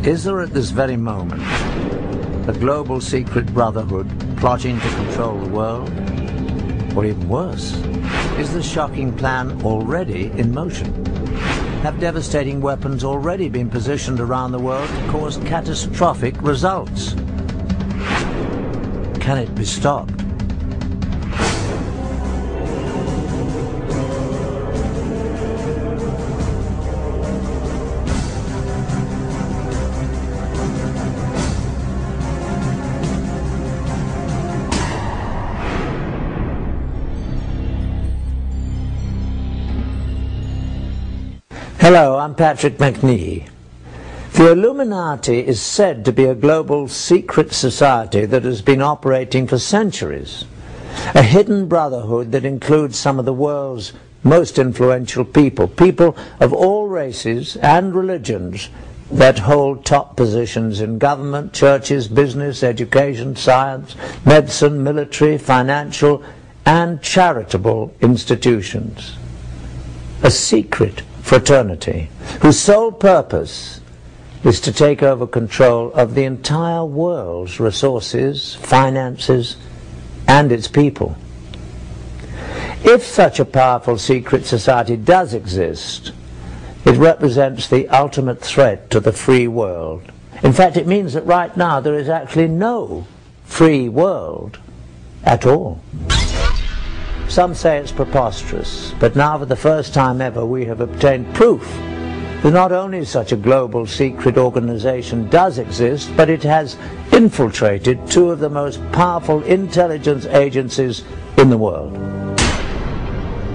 Is there at this very moment a global secret brotherhood plotting to control the world? Or even worse, is the shocking plan already in motion? Have devastating weapons already been positioned around the world to cause catastrophic results? Can it be stopped? Hello, I'm Patrick McNee. The Illuminati is said to be a global secret society that has been operating for centuries. A hidden brotherhood that includes some of the world's most influential people, people of all races and religions that hold top positions in government, churches, business, education, science, medicine, military, financial, and charitable institutions. A secret fraternity whose sole purpose is to take over control of the entire world's resources, finances, and its people. If such a powerful secret society does exist, it represents the ultimate threat to the free world. In fact, it means that right now there is actually no free world at all. Some say it's preposterous, but now for the first time ever we have obtained proof that not only such a global secret organization does exist, but it has infiltrated two of the most powerful intelligence agencies in the world.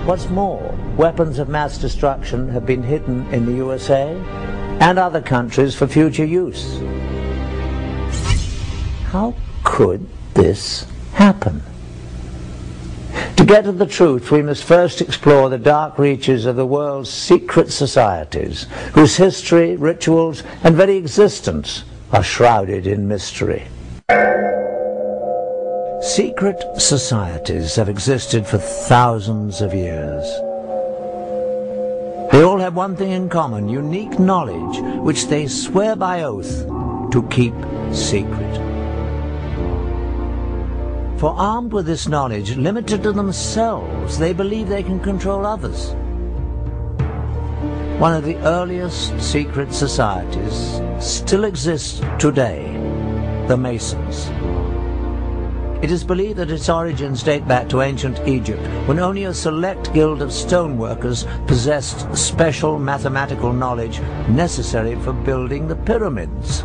What's more, weapons of mass destruction have been hidden in the USA and other countries for future use. How could this happen? To get at the truth, we must first explore the dark reaches of the world's secret societies, whose history, rituals, and very existence are shrouded in mystery. Secret societies have existed for thousands of years. They all have one thing in common, unique knowledge, which they swear by oath to keep secret. For armed with this knowledge, limited to themselves, they believe they can control others. One of the earliest secret societies still exists today, the Masons. It is believed that its origins date back to ancient Egypt, when only a select guild of stoneworkers possessed special mathematical knowledge necessary for building the pyramids.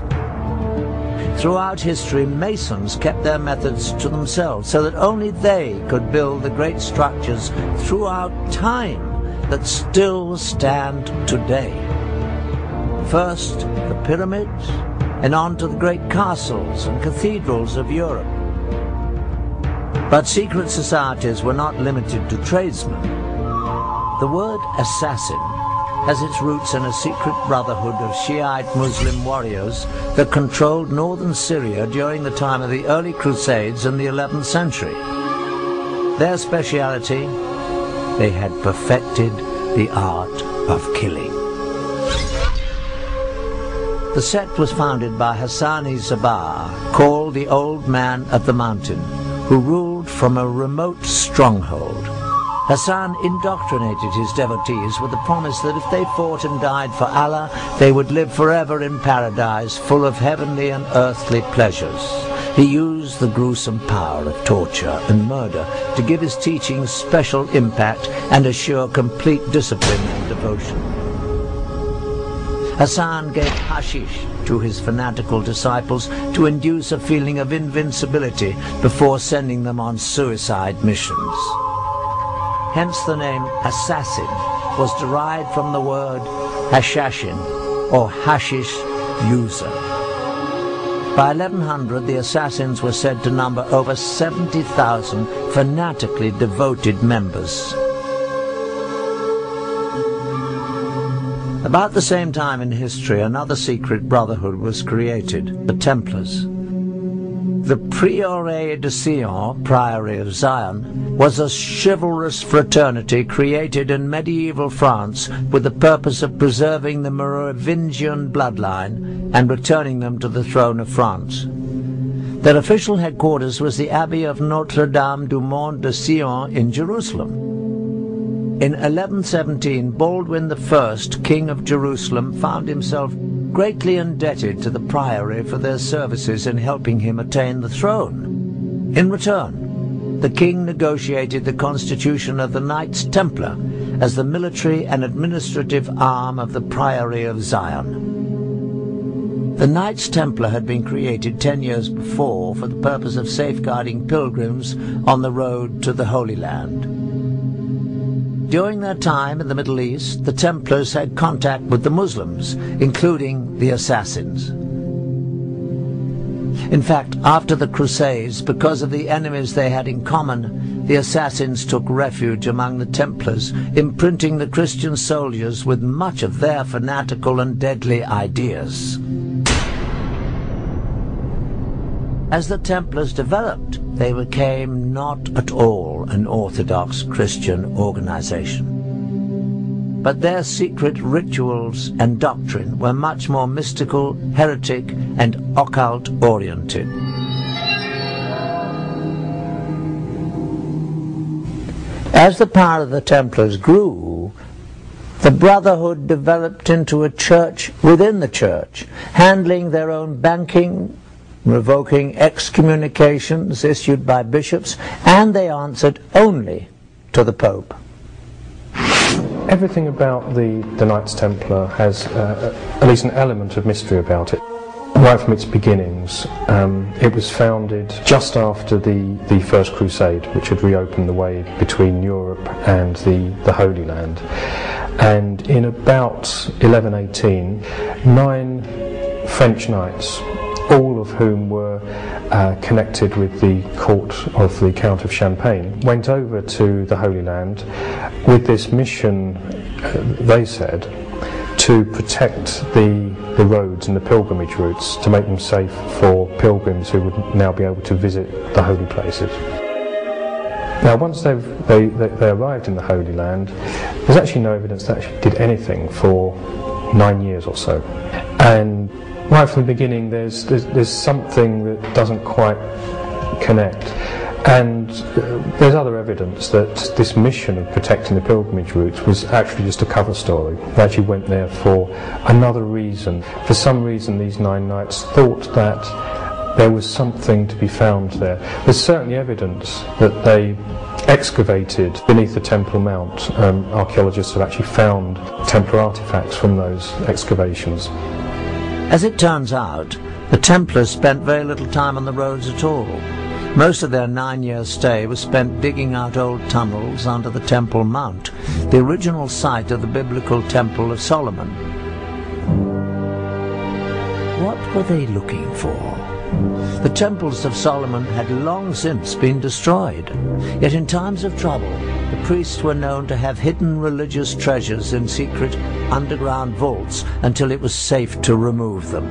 Throughout history, Masons kept their methods to themselves so that only they could build the great structures throughout time that still stand today. First, the pyramids, and on to the great castles and cathedrals of Europe. But secret societies were not limited to tradesmen. The word assassin has its roots in a secret brotherhood of Shiite Muslim warriors that controlled northern Syria during the time of the early Crusades in the 11th century. Their speciality, they had perfected the art of killing. The sect was founded by Hassan-i-Sabar, called the Old Man of the Mountain, who ruled from a remote stronghold. Hassan indoctrinated his devotees with the promise that if they fought and died for Allah, they would live forever in paradise, full of heavenly and earthly pleasures. He used the gruesome power of torture and murder to give his teachings special impact and assure complete discipline and devotion. Hassan gave hashish to his fanatical disciples to induce a feeling of invincibility before sending them on suicide missions. Hence the name assassin was derived from the word hashashin, or hashish user. By 1100, the assassins were said to number over 70,000 fanatically devoted members. About the same time in history, another secret brotherhood was created, the Templars. The Prieuré de Sion, Priory of Zion, was a chivalrous fraternity created in medieval France with the purpose of preserving the Merovingian bloodline and returning them to the throne of France. Their official headquarters was the Abbey of Notre-Dame du Mont de Sion in Jerusalem. In 1117, Baldwin I, King of Jerusalem, found himself greatly indebted to the priory for their services in helping him attain the throne. In return, the king negotiated the constitution of the Knights Templar as the military and administrative arm of the Priory of Zion. The Knights Templar had been created 10 years before for the purpose of safeguarding pilgrims on the road to the Holy Land. During their time in the Middle East, the Templars had contact with the Muslims, including the Assassins. In fact, after the Crusades, because of the enemies they had in common, the Assassins took refuge among the Templars, imprinting the Christian soldiers with much of their fanatical and deadly ideas. As the Templars developed, they became not at all an orthodox Christian organization. But their secret rituals and doctrine were much more mystical, heretic, and occult-oriented. As the power of the Templars grew, the Brotherhood developed into a church within the church, handling their own banking, revoking excommunications issued by bishops, and they answered only to the Pope. Everything about the Knights Templar has at least an element of mystery about it. Right from its beginnings, it was founded just after the First Crusade, which had reopened the way between Europe and the Holy Land. And in about 1118, 9 French knights, all of whom were connected with the court of the Count of Champagne, went over to the Holy Land with this mission, they said, to protect the roads and the pilgrimage routes, to make them safe for pilgrims who would now be able to visit the holy places. Now, once they arrived in the Holy Land, there's actually no evidence they actually did anything for 9 years or so. And right from the beginning, there's something that doesn't quite connect, and there's other evidence that this mission of protecting the pilgrimage routes was actually just a cover story. They actually went there for another reason. For some reason, these 9 knights thought that there was something to be found there. There's certainly evidence that they excavated beneath the Temple Mount. Archaeologists have actually found Templar artifacts from those excavations. As it turns out, the Templars spent very little time on the roads at all. Most of their 9-year stay was spent digging out old tunnels under the Temple Mount, the original site of the biblical Temple of Solomon. What were they looking for? The temples of Solomon had long since been destroyed, yet in times of trouble, the priests were known to have hidden religious treasures in secret underground vaults until it was safe to remove them.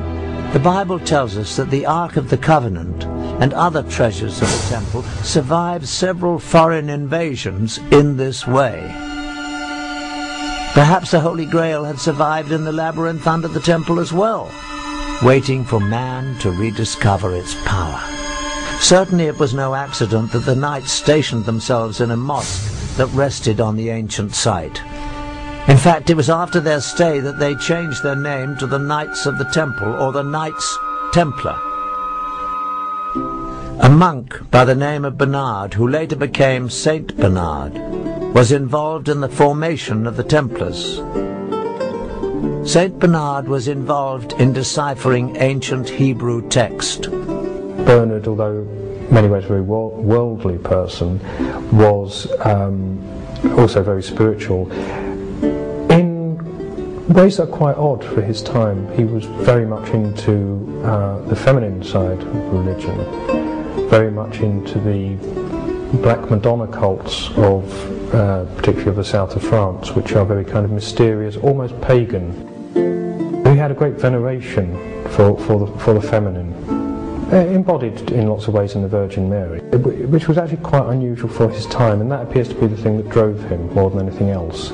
The Bible tells us that the Ark of the Covenant and other treasures of the temple survived several foreign invasions in this way. Perhaps the Holy Grail had survived in the labyrinth under the temple as well, waiting for man to rediscover its power. Certainly it was no accident that the knights stationed themselves in a mosque that rested on the ancient site. In fact, it was after their stay that they changed their name to the Knights of the Temple, or the Knights Templar. A monk by the name of Bernard, who later became Saint Bernard, was involved in the formation of the Templars. Saint Bernard was involved in deciphering ancient Hebrew text. Bernard, although in many ways a very worldly person, was also very spiritual. In ways that are quite odd for his time, he was very much into the feminine side of religion, very much into the Black Madonna cults of particularly of the south of France, which are very kind of mysterious, almost pagan. He had a great veneration for the feminine. Embodied in lots of ways in the Virgin Mary, which was actually quite unusual for his time, and that appears to be the thing that drove him more than anything else.